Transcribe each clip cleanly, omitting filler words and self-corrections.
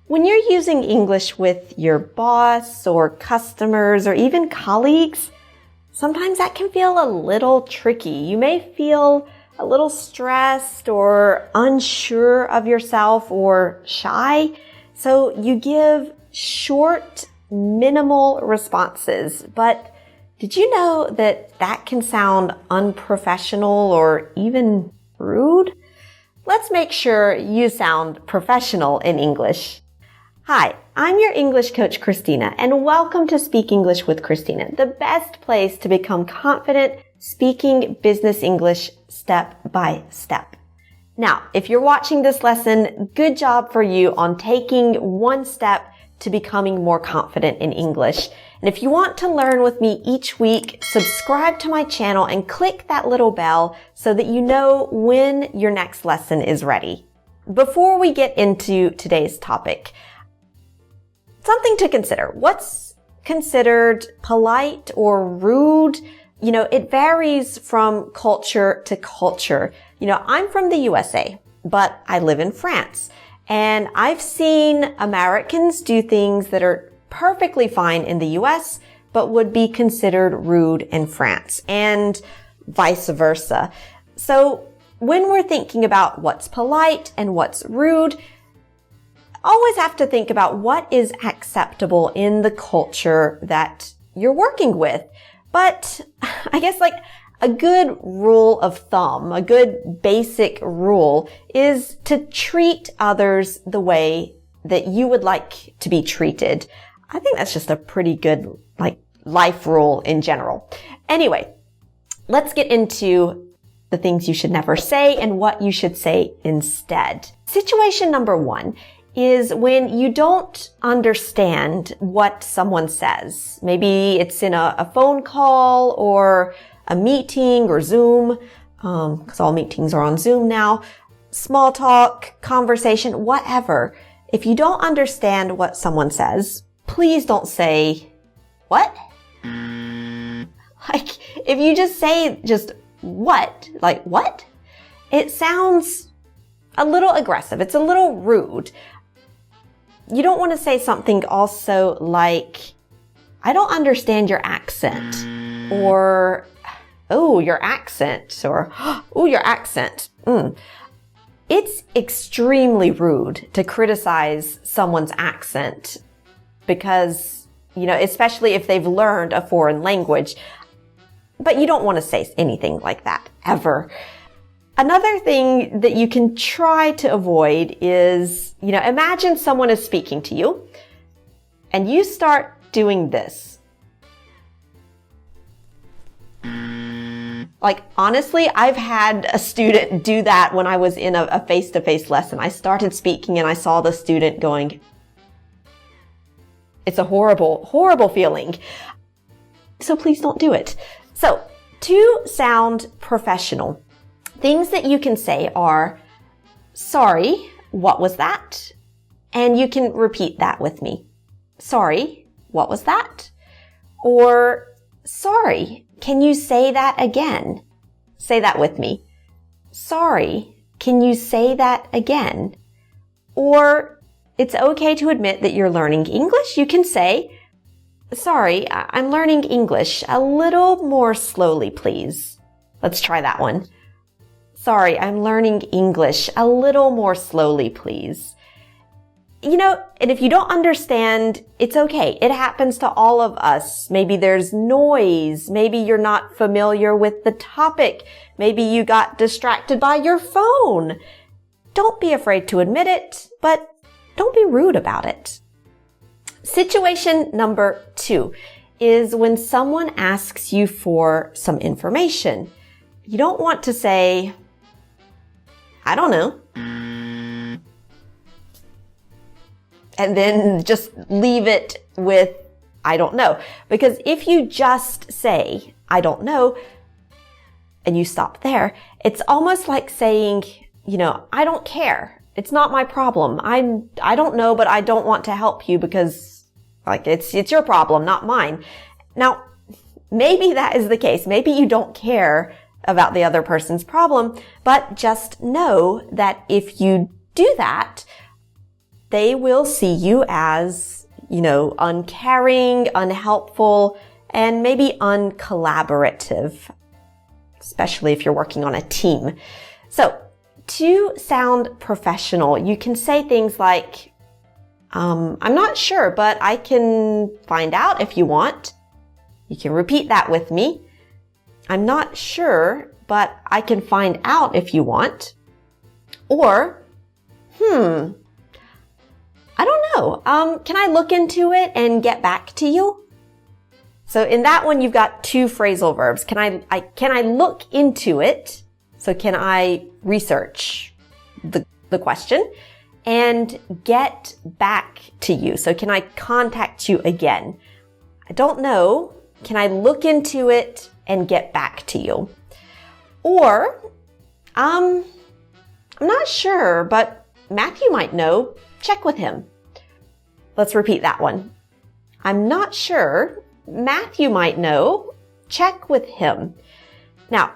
When you're using English with your boss or customers or even colleagues, sometimes that can feel a little tricky. You may feel a little stressed or unsure of yourself or shy. So you give short, minimal responses. But did you know that that can sound unprofessional or even rude? Let's make sure you sound professional in English. Hi, I'm your English coach, Christina, and welcome to Speak English with Christina, the best place to become confident speaking business English step by step. Now, if you're watching this lesson, good job for you on taking one step to becoming more confident in English. And if you want to learn with me each week, subscribe to my channel and click that little bell so that you know when your next lesson is ready. Before we get into today's topic, something to consider. What's considered polite or rude? It varies from culture to culture. I'm from the USA, but I live in France. And I've seen Americans do things that are perfectly fine in the US, but would be considered rude in France, and vice versa. So when we're thinking about what's polite and what's rude, always have to think about what is acceptable in the culture that you're working with. But I guess a good rule of thumb, a good basic rule is to treat others the way that you would like to be treated. I think that's just a pretty good life rule in general. Anyway, let's get into the things you should never say and what you should say instead. Situation number 1 is when you don't understand what someone says. Maybe it's in a phone call or a meeting or Zoom, because all meetings are on Zoom now, small talk, conversation, whatever. If you don't understand what someone says, please don't say, what? If you just say what, what? It sounds a little aggressive. It's a little rude. You don't want to say something also like, I don't understand your accent, or, oh, your accent, or, oh, your accent. It's extremely rude to criticize someone's accent because, especially if they've learned a foreign language, but you don't want to say anything like that ever. Another thing that you can try to avoid is, imagine someone is speaking to you and you start doing this. Honestly, I've had a student do that when I was in a face-to-face lesson. I started speaking and I saw the student going, it's a horrible, horrible feeling. So please don't do it. So to sound professional, things that you can say are, sorry, what was that? And you can repeat that with me. Sorry, what was that? Or, sorry, can you say that again? Say that with me. Sorry, can you say that again? Or, it's okay to admit that you're learning English. You can say, sorry, I'm learning English a little more slowly, please. Let's try that one. Sorry, I'm learning English a little more slowly, please. And if you don't understand, it's okay. It happens to all of us. Maybe there's noise. Maybe you're not familiar with the topic. Maybe you got distracted by your phone. Don't be afraid to admit it, but don't be rude about it. Situation number 2 is when someone asks you for some information. You don't want to say, I don't know. And then just leave it with, I don't know. Because if you just say, I don't know, and you stop there, it's almost like saying, I don't care. It's not my problem. I don't know, but I don't want to help you because it's your problem, not mine. Now, maybe that is the case. Maybe you don't care about the other person's problem, but just know that if you do that, they will see you as, uncaring, unhelpful, and maybe uncollaborative, especially if you're working on a team. So, to sound professional, you can say things like, I'm not sure, but I can find out if you want. You can repeat that with me. I'm not sure, but I can find out if you want. Or, I don't know. Can I look into it and get back to you? So in that one, you've got two phrasal verbs. Can I look into it? So can I research the question and get back to you? So can I contact you again? I don't know. Can I look into it and get back to you? Or, I'm not sure, but Matthew might know. Check with him. Let's repeat that one. I'm not sure. Matthew might know. Check with him. Now,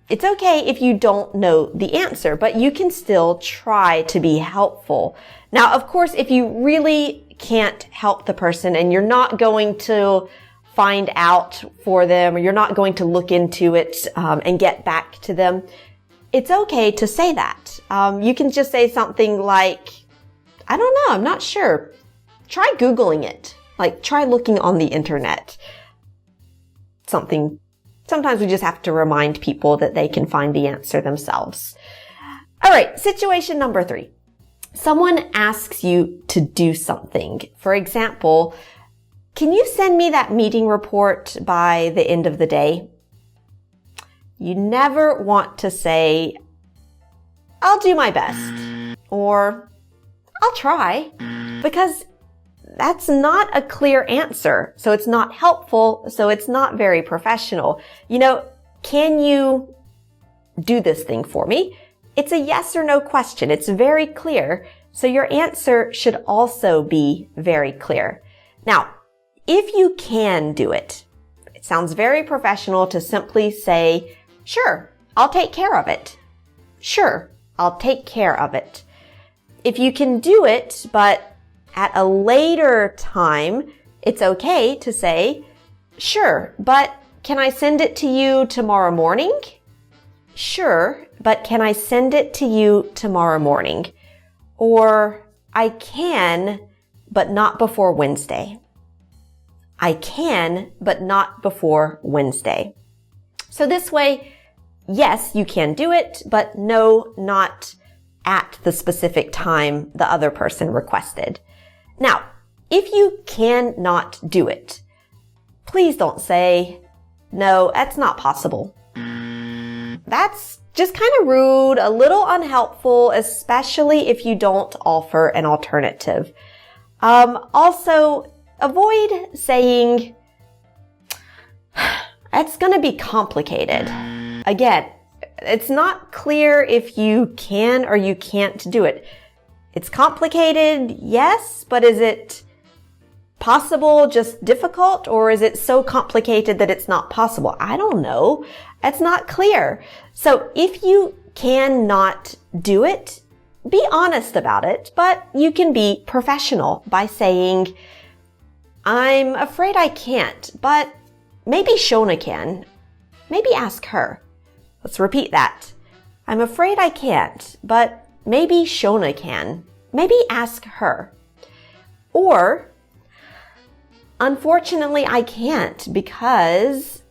it's okay if you don't know the answer, but you can still try to be helpful. Now, of course, if you really can't help the person and you're not going to find out for them or you're not going to look into it and get back to them, it's okay to say that. You can just say something like, I don't know, I'm not sure. Try Googling it. Like, try looking on the internet. Sometimes we just have to remind people that they can find the answer themselves. All right, situation number 3. Someone asks you to do something. For example, can you send me that meeting report by the end of the day? You never want to say, I'll do my best, or I'll try, because that's not a clear answer. So it's not helpful. So it's not very professional. Can you do this thing for me? It's a yes or no question. It's very clear. So your answer should also be very clear. Now, if you can do it, it sounds very professional to simply say, sure, I'll take care of it. Sure, I'll take care of it. If you can do it, but at a later time, it's okay to say, sure, but can I send it to you tomorrow morning? Sure, but can I send it to you tomorrow morning? Or, I can, but not before Wednesday. I can, but not before Wednesday. So this way, yes, you can do it, but no, not at the specific time the other person requested. Now, if you cannot do it, please don't say, no, that's not possible. That's just kind of rude, a little unhelpful, especially if you don't offer an alternative. Also, avoid saying, it's going to be complicated. Again, it's not clear if you can or you can't do it. It's complicated, yes, but is it possible, just difficult, or is it so complicated that it's not possible? I don't know. It's not clear. So if you cannot do it, be honest about it, but you can be professional by saying, I'm afraid I can't, but maybe Shona can. Maybe ask her. Let's repeat that. I'm afraid I can't, but maybe Shona can. Maybe ask her. Or, unfortunately, I can't because,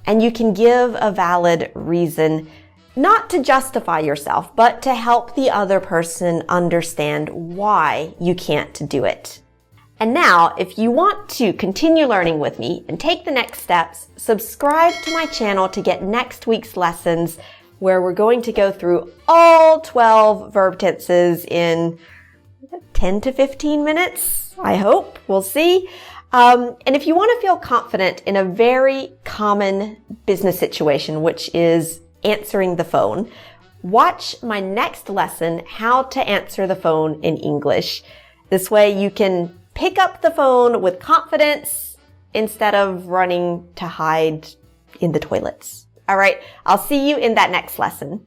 and you can give a valid reason, not to justify yourself, but to help the other person understand why you can't do it. And now, if you want to continue learning with me and take the next steps, subscribe to my channel to get next week's lessons where we're going to go through all 12 verb tenses in 10 to 15 minutes, I hope. We'll see. And if you want to feel confident in a very common business situation, which is answering the phone, watch my next lesson, How to Answer the Phone in English. This way you can pick up the phone with confidence instead of running to hide in the toilets. All right, I'll see you in that next lesson.